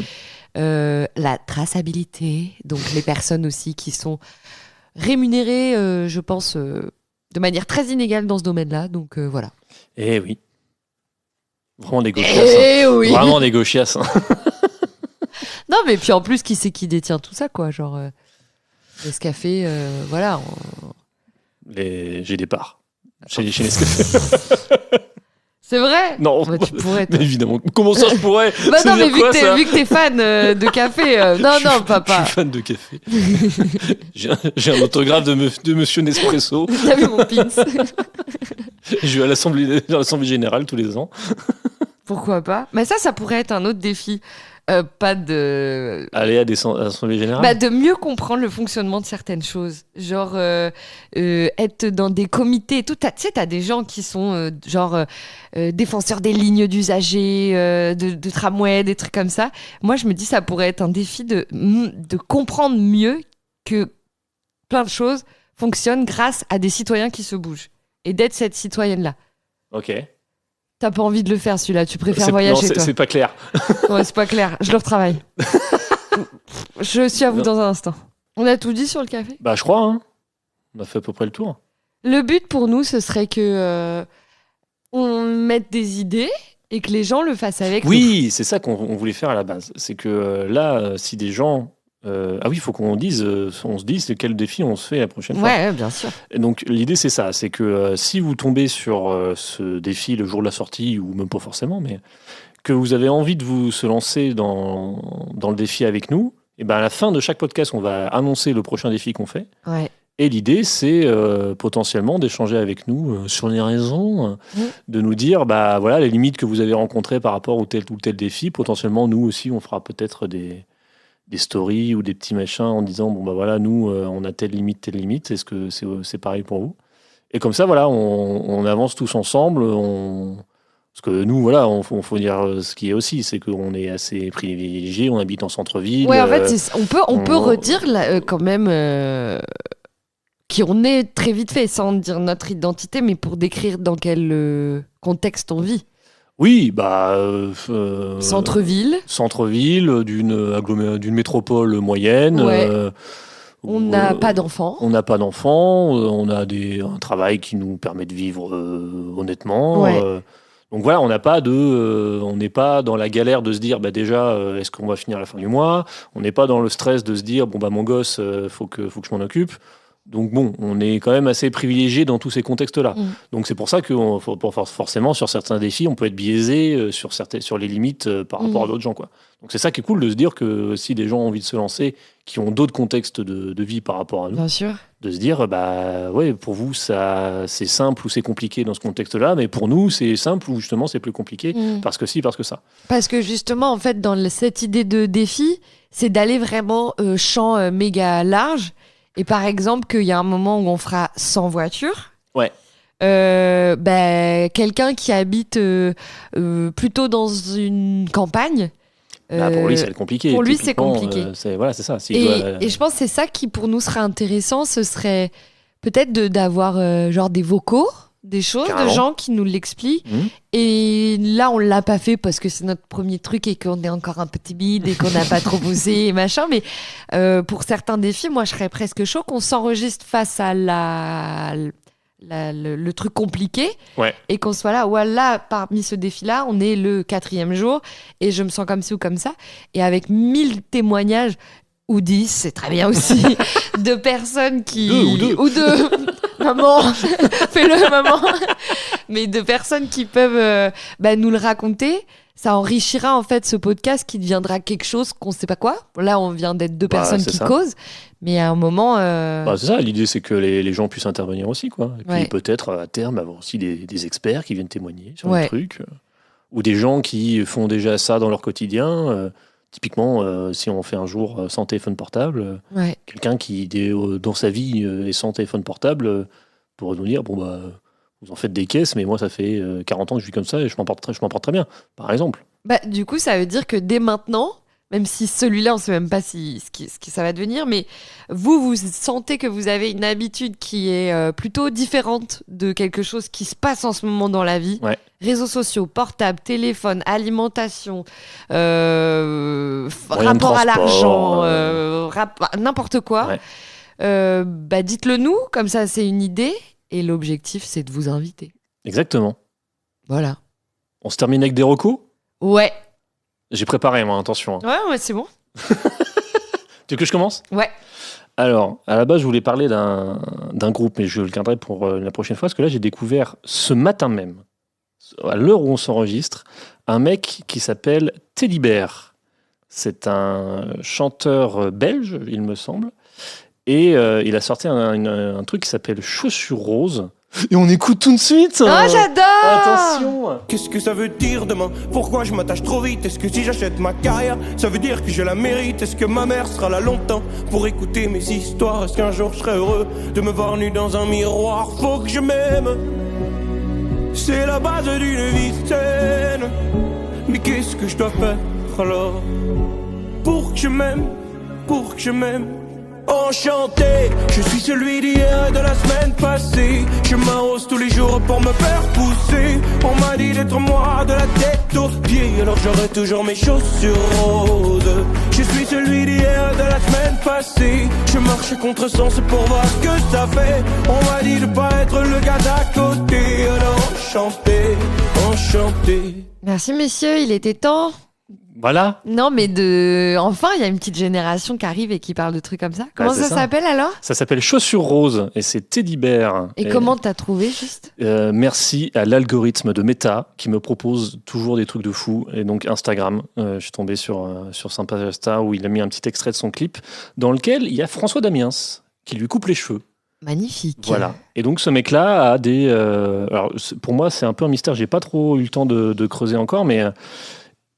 la traçabilité, donc les personnes aussi qui sont rémunérées, je pense, de manière très inégale dans ce domaine-là. Donc voilà. Eh oui. Vraiment des gauchias. Eh oui. Vraiment des gauchias. Non, mais puis en plus, qui c'est qui détient tout ça, quoi? Genre, Nescafé, voilà. J'ai des parts. Chez Nescafé. C'est vrai? Non. Bah, tu pourrais. Mais évidemment. Comment ça je pourrais? Bah Ça non, veut mais dire quoi, ça vu que t'es fan de café. Non, Je papa. suis fan de café. J'ai un autographe de Monsieur Nespresso. T'as vu mon pins? Je vais à l'Assemblée Générale tous les ans. Pourquoi pas? Mais ça pourrait être un autre défi. Pas de. Aller à l'Assemblée Générale. Bah, de mieux comprendre le fonctionnement de certaines choses. Genre, être dans des comités et tout. Tu sais, t'as des gens qui sont, défenseurs des lignes d'usagers, de tramway, des trucs comme ça. Moi, je me dis, ça pourrait être un défi de comprendre mieux que plein de choses fonctionnent grâce à des citoyens qui se bougent. Et d'être cette citoyenne-là. Ok. T'as pas envie de le faire, celui-là. Tu préfères Non, voyager, toi. c'est pas clair. Ouais, c'est pas clair. Je le retravaille. Je suis à vous Non. dans un instant. On a tout dit sur le café? Bah, je crois, hein. On a fait à peu près le tour. Le but pour nous, ce serait que on mette des idées et que les gens le fassent avec nous. Oui, c'est ça qu'on voulait faire à la base. C'est que là, si des gens. Ah oui, il faut qu'on se dise quel défi on se fait la prochaine fois. Ouais, bien sûr. Et donc, l'idée, c'est ça. C'est que si vous tombez sur ce défi le jour de la sortie, ou même pas forcément, mais que vous avez envie de vous se lancer dans le défi avec nous, et ben à la fin de chaque podcast, on va annoncer le prochain défi qu'on fait. Ouais. Et l'idée, c'est potentiellement d'échanger avec nous sur les raisons, de nous dire, bah voilà, les limites que vous avez rencontrées par rapport au tel ou tel défi. Potentiellement, nous aussi, on fera peut-être des stories ou des petits machins en disant, bon bah voilà, nous, on a telle limite. Est-ce que c'est pareil pour vous? Et comme ça, voilà, on avance tous ensemble. Parce que nous, voilà, faut dire ce qui est aussi, c'est qu'on est assez privilégiés, on habite en centre-ville. Ouais, en fait, on peut redire là, quand même qui on est très vite fait, sans dire notre identité, mais pour décrire dans quel contexte on vit. Oui, bah. Centre-ville. Centre-ville, d'une métropole moyenne. Ouais. On n'a pas d'enfants. On n'a pas d'enfants, on a un travail qui nous permet de vivre honnêtement. Ouais. Donc voilà, on n'est pas dans la galère de se dire déjà est-ce qu'on va finir à la fin du mois. On n'est pas dans le stress de se dire mon gosse faut que je m'en occupe. Donc bon, on est quand même assez privilégié dans tous ces contextes-là. Donc c'est pour ça que forcément sur certains défis, on peut être biaisé sur les limites par rapport à d'autres gens, quoi. Donc c'est ça qui est cool de se dire que si des gens ont envie de se lancer, qui ont d'autres contextes de vie par rapport à nous, bien sûr, de se dire ouais, pour vous ça c'est simple ou c'est compliqué dans ce contexte-là, mais pour nous c'est simple ou justement c'est plus compliqué parce que parce que ça. Parce que justement en fait dans cette idée de défi, c'est d'aller vraiment champ méga large. Et par exemple, qu'il y a un moment où on fera sans voiture. Ouais. Quelqu'un qui habite plutôt dans une campagne. Pour lui, c'est compliqué. Pour lui, c'est compliqué. C'est ça. Et je pense que c'est ça qui, pour nous, serait intéressant. Ce serait peut-être d'avoir genre des vocaux, des choses, de gens qui nous l'expliquent. Et là, on l'a pas fait parce que c'est notre premier truc et qu'on est encore un peu timide et qu'on n'a pas trop bossé et machin. Mais pour certains défis, moi, je serais presque chaud qu'on s'enregistre face à le truc compliqué et qu'on soit là. Voilà, parmi ce défi-là, on est le 4e jour et je me sens comme ci ou comme ça. Et avec 1000 témoignages, ou 10, c'est très bien aussi, de personnes qui... Ou deux. Maman, fais-le, maman. Mais de personnes qui peuvent nous le raconter, ça enrichira en fait ce podcast qui deviendra quelque chose qu'on ne sait pas quoi. Là, on vient d'être deux personnes qui causent, mais à un moment... c'est ça, l'idée c'est que les gens puissent intervenir aussi, quoi. Et puis peut-être à terme avoir aussi des experts qui viennent témoigner sur le truc, ou des gens qui font déjà ça dans leur quotidien. Typiquement, si on fait un jour sans téléphone portable, quelqu'un qui, dans sa vie, est sans téléphone portable, pourrait nous dire vous en faites des caisses, mais moi, ça fait 40 ans que je vis comme ça et je m'en porte très bien, par exemple. Du coup, ça veut dire que dès maintenant, même si celui-là, on ne sait même pas ce que ça va devenir, mais vous sentez que vous avez une habitude qui est plutôt différente de quelque chose qui se passe en ce moment dans la vie. Réseaux sociaux, portable, téléphone, alimentation, rapport à l'argent, n'importe quoi. Dites-le nous, comme ça c'est une idée. Et l'objectif, c'est de vous inviter. Exactement. Voilà. On se termine avec des recos ? Ouais. J'ai préparé, moi, attention. Ouais, c'est bon. Tu veux que je commence ? Ouais. Alors, à la base, je voulais parler d'un groupe, mais je le garderai pour la prochaine fois, parce que là, j'ai découvert ce matin même, à l'heure où on s'enregistre, un mec qui s'appelle Teddy Bear. C'est un chanteur belge, il me semble, et il a sorti un truc qui s'appelle Chaussures Roses. Et on écoute tout de suite. Ah, j'adore. Attention. Qu'est-ce que ça veut dire demain ? Pourquoi je m'attache trop vite ? Est-ce que si j'achète ma carrière, ça veut dire que je la mérite ? Est-ce que ma mère sera là longtemps pour écouter mes histoires ? Est-ce qu'un jour je serai heureux de me voir nu dans un miroir ? Faut que je m'aime, c'est la base d'une vie saine. Mais qu'est-ce que je dois faire alors pour que je m'aime, pour que je m'aime ? Enchanté, je suis celui d'hier et de la semaine passée. Je m'arrose tous les jours pour me faire pousser. On m'a dit d'être moi de la tête aux pieds, alors j'aurai toujours mes chaussures roses. Je suis celui d'hier et de la semaine passée. Je marche contre sens pour voir ce que ça fait. On m'a dit de pas être le gars d'à côté, alors enchanté, enchanté. Merci messieurs, il était temps. Voilà. Non, mais enfin, il y a une petite génération qui arrive et qui parle de trucs comme ça. Comment ça s'appelle alors ? Ça s'appelle Chaussures Roses et c'est Teddy Bear. Et comment t'as trouvé juste ? Merci à l'algorithme de Meta qui me propose toujours des trucs de fou. Et donc Instagram, je suis tombé sur sa page Insta où il a mis un petit extrait de son clip dans lequel il y a François Damiens qui lui coupe les cheveux. Magnifique. Voilà. Et donc ce mec-là a des... alors pour moi, c'est un peu un mystère. J'ai pas trop eu le temps de creuser encore, mais...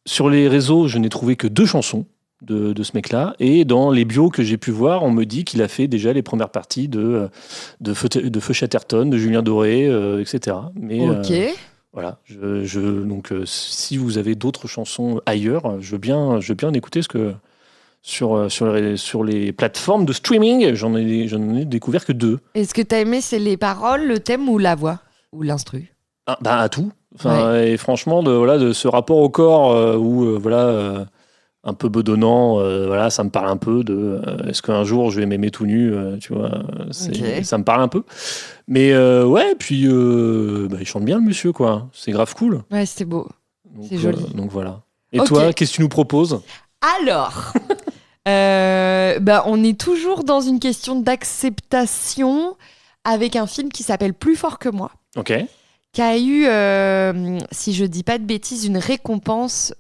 sur les réseaux, je n'ai trouvé que 2 chansons de ce mec-là. Et dans les bios que j'ai pu voir, on me dit qu'il a fait déjà les premières parties de Feu Chatterton, de Julien Doré, etc. Mais, ok. Voilà. Donc, si vous avez d'autres chansons ailleurs, je veux bien écouter ce que... Sur les plateformes de streaming, j'en ai découvert que 2. Est-ce que t'as aimé, c'est les paroles, le thème ou la voix ? Ou l'instru ? À tout. Et franchement, de ce rapport au corps où un peu bedonnant. Voilà, ça me parle un peu de est-ce qu'un jour je vais m'aimer tout nu, tu vois, Ok. ça me parle un peu. Mais ouais, puis il chante bien le monsieur, quoi. C'est grave cool. Ouais, c'était beau. Donc, C'est joli. Donc voilà. Et Ok. toi, qu'est-ce que tu nous proposes? Alors, on est toujours dans une question d'acceptation avec un film qui s'appelle Plus fort que moi, Ok. qui a eu, si je dis pas de bêtises, une récompense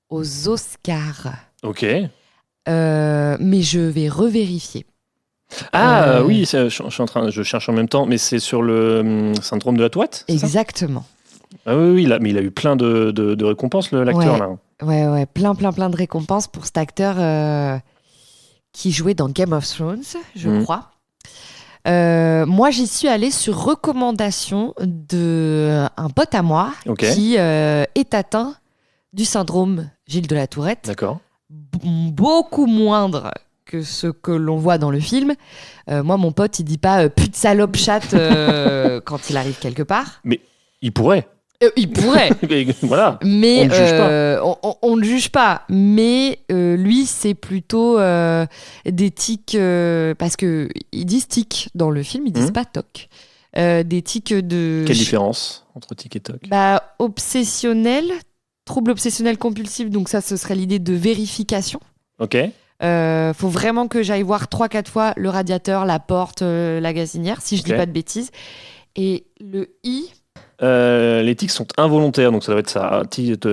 aux Oscars. Ok. Mais je vais revérifier. Oui, je cherche en même temps, mais c'est sur le syndrome de la Tourette, c'est ça? Exactement. Ah oui, mais il a eu plein de récompenses, l'acteur, Ouais. là. Ouais, plein de récompenses pour cet acteur qui jouait dans Game of Thrones, je crois. Moi, j'y suis allée sur recommandation d'un pote à moi Ok. qui est atteint du syndrome Gilles de la Tourette, D'accord. beaucoup moindre que ce que l'on voit dans le film. Moi, mon pote, il dit pas pute salope chatte quand il arrive quelque part. Il pourrait. Il pourrait. Mais voilà. Mais On ne juge pas. on ne juge pas. Mais lui, c'est plutôt des tics, parce que ils disent tics dans le film, ils disent pas toc. Des tics de. Quelle différence entre tic et toc? Obsessionnel, trouble obsessionnel compulsif. Donc ça, ce serait l'idée de vérification. Ok. Faut vraiment que j'aille voir 3-4 fois le radiateur, la porte, la gazinière, si je dis pas de bêtises. Et le I. Les tics sont involontaires, donc ça doit être ça,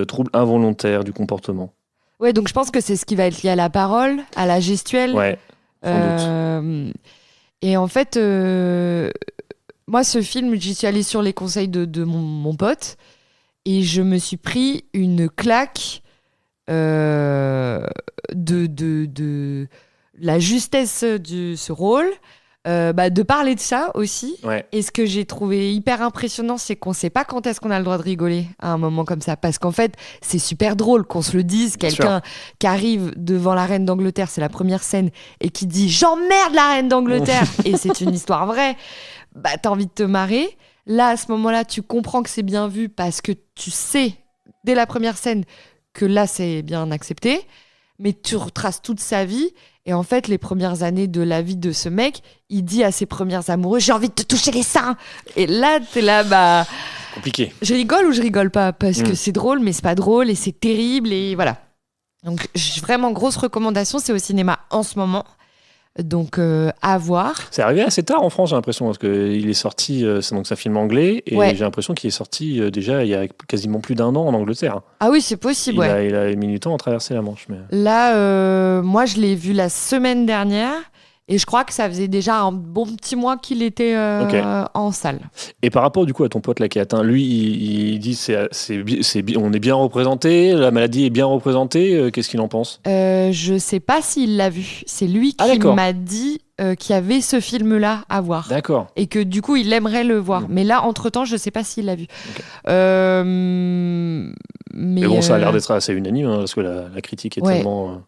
trouble involontaire du comportement. Ouais, donc je pense que c'est ce qui va être lié à la parole, à la gestuelle. Ouais, sans doute. Et en fait, moi, ce film, j'y suis allée sur les conseils de mon pote et je me suis pris une claque de la justesse de ce rôle. De parler de ça aussi. Ouais. Et ce que j'ai trouvé hyper impressionnant, c'est qu'on sait pas quand est-ce qu'on a le droit de rigoler à un moment comme ça. Parce qu'en fait, c'est super drôle qu'on se le dise. Quelqu'un qui arrive devant la reine d'Angleterre, c'est la première scène, et qui dit « J'emmerde la reine d'Angleterre !» Et c'est une histoire vraie. T'as envie de te marrer. Là, à ce moment-là, tu comprends que c'est bien vu parce que tu sais, dès la première scène, que là, c'est bien accepté. Mais tu retraces toute sa vie. Et en fait, les premières années de la vie de ce mec, il dit à ses premières amoureuses « J'ai envie de te toucher les seins !» Et là, t'es là, Compliqué. je rigole ou je rigole pas? Parce que c'est drôle, mais c'est pas drôle et c'est terrible et voilà. Donc, vraiment, grosse recommandation, c'est au cinéma en ce moment. Donc, à voir. C'est arrivé assez tard en France, j'ai l'impression, parce qu'il est sorti, c'est un film anglais, et j'ai l'impression qu'il est sorti déjà il y a quasiment plus d'1 an en Angleterre. Ah oui, c'est possible, Il a mis du temps à traverser la Manche. Mais... Là, moi, je l'ai vu la semaine dernière, et je crois que ça faisait déjà un bon petit mois qu'il était en salle. Et par rapport du coup à ton pote là qui est atteint, lui, il dit on est bien représenté, la maladie est bien représentée. Qu'est-ce qu'il en pense? Je sais pas s'il l'a vu. C'est lui qui m'a dit qu'il y avait ce film-là à voir. D'accord. Et que du coup, il aimerait le voir. Mais là, entre-temps, je sais pas s'il l'a vu. Okay. Mais bon, ça a l'air d'être assez unanime, hein, parce que la critique est tellement...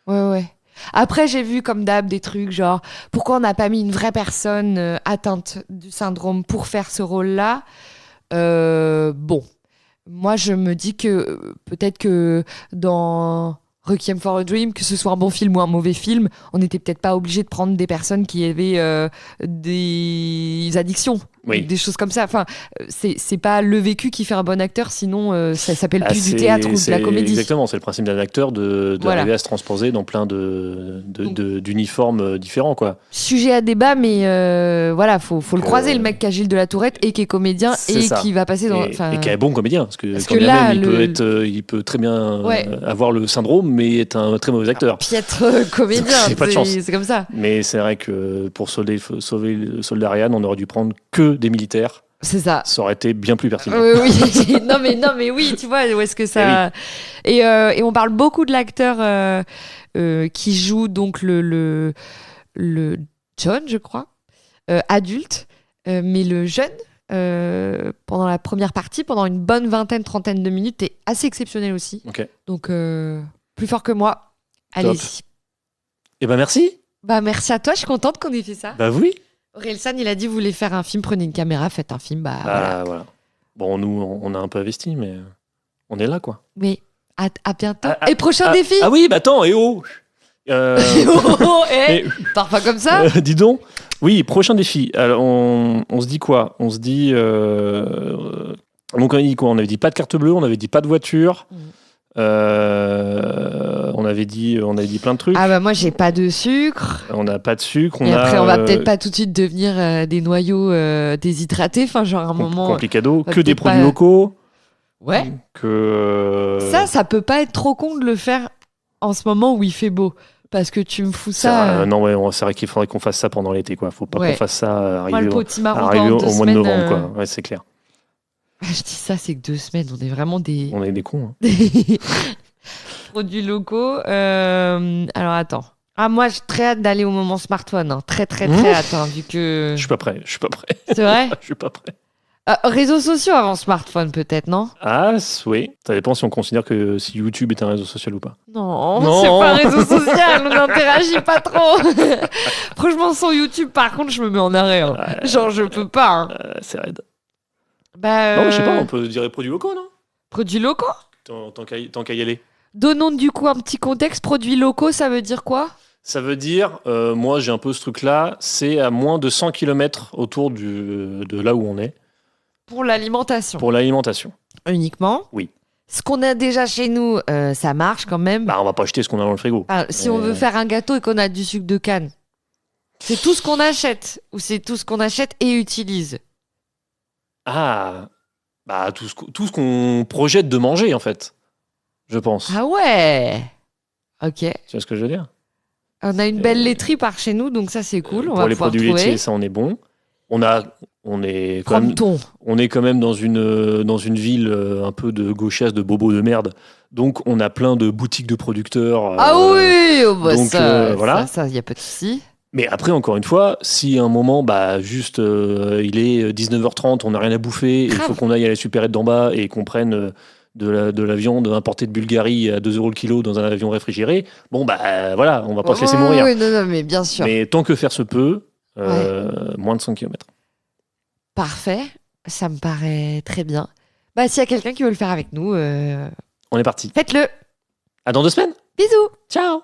Ouais. Après, j'ai vu comme d'hab des trucs genre pourquoi on n'a pas mis une vraie personne atteinte du syndrome pour faire ce rôle-là. Bon, moi je me dis que peut-être que dans Requiem for a Dream, que ce soit un bon film ou un mauvais film, on n'était peut-être pas obligé de prendre des personnes qui avaient des addictions. Oui. Des choses comme ça. Enfin, c'est pas le vécu qui fait un bon acteur, sinon ça s'appelle plus du théâtre ou de la comédie. Exactement, c'est le principe d'un acteur d'arriver à se transposer dans plein d'uniformes différents, quoi. Sujet à débat, mais voilà, faut le croiser, le mec qui a Gilles de la Tourette et qui est comédien et qui va passer dans... Et qui est bon comédien, parce que là, il peut très bien avoir le syndrome, mais être un très mauvais acteur. Piètre comédien, c'est comme ça. Mais c'est vrai que pour sauver le soldat Ryan, on aurait dû prendre que des militaires. C'est ça. Ça aurait été bien plus pertinent. Oui. non mais oui, tu vois où est-ce que ça... Et on parle beaucoup de l'acteur qui joue donc le John, je crois, adulte, mais le jeune, pendant la première partie, pendant une bonne trentaine de minutes, est assez exceptionnel aussi. Okay. Donc, plus fort que moi, allez-y. Eh ben merci. Merci à toi, je suis contente qu'on ait fait ça. Bah oui. Orelsan, il a dit, vous voulez faire un film, prenez une caméra, faites un film, voilà. Bon, nous, on a un peu investi, mais on est là, quoi. Oui, À bientôt. Et prochain défi. Ah oui, bah attends, et oh Pars pas comme ça. Dis donc. Oui, prochain défi. Alors, on se dit quoi? On se dit... donc on avait dit quoi? On avait dit pas de carte bleue, on avait dit pas de voiture. On avait dit plein de trucs. Ah bah moi j'ai pas de sucre. On n'a pas de sucre. Et après on va peut-être pas tout de suite devenir des noyaux déshydratés. Enfin genre un moment. Complicado. Que des produits locaux. Ouais. Que ça peut pas être trop con de le faire en ce moment où il fait beau. Parce que tu me fous ça. Non, ouais, c'est vrai qu'il faudrait qu'on fasse ça pendant l'été, quoi. Faut pas qu'on fasse ça arriver au mois de novembre, quoi. Ouais, c'est clair. Je dis ça, c'est que 2 semaines. On est vraiment des. On est des cons. Hein. Produits locaux. Alors attends. Ah, moi, j'ai très hâte d'aller au moment smartphone. Hein. Très hâte, hein, vu que. Je suis pas prêt. C'est vrai? Je suis pas prêt. Réseaux sociaux avant smartphone, peut-être, non? Ah, oui. Ça dépend si on considère que si YouTube est un réseau social ou pas. Non. C'est pas un réseau social, on n'interagit pas trop. Franchement, sans YouTube, par contre, je me mets en arrêt. Hein. Genre, je peux pas. Hein. C'est raide. Non, je sais pas, on peut dire produits locaux, non? Produits locaux? Tant qu'à y aller. Donnons du coup un petit contexte. Produits locaux, ça veut dire quoi? Ça veut dire, moi j'ai un peu ce truc-là, c'est à moins de 100 km autour de là où on est. Pour l'alimentation. Pour l'alimentation. Uniquement? Oui. Ce qu'on a déjà chez nous, ça marche quand même. Bah, on va pas acheter ce qu'on a dans le frigo. Si on veut faire un gâteau et qu'on a du sucre de canne, c'est tout ce qu'on achète ou c'est tout ce qu'on achète et utilise? Ah, bah tout ce qu'on projette de manger en fait, je pense. Ah ouais. Ok. Tu vois ce que je veux dire? On a une belle laiterie par chez nous, donc ça c'est cool. On pour va les pouvoir produits trouver. laitiers, ça on est bon. On est quand même dans une ville un peu de gauchasse, de bobos de merde. Donc on a plein de boutiques de producteurs. Ah oui, donc, voilà. Ça, y a pas de souci. Mais après, encore une fois, si à un moment, juste il est 19h30, on n'a rien à bouffer, il faut qu'on aille à la supérette d'en bas et qu'on prenne de la viande importée de Bulgarie à 2 € le kilo dans un avion réfrigéré, voilà, on va pas se laisser mourir. Oui, non, mais bien sûr. Mais tant que faire se peut, moins de 100 km. Parfait, ça me paraît très bien. S'il y a quelqu'un qui veut le faire avec nous, on est parti. Faites-le. À dans 2 semaines. Bisous. Ciao.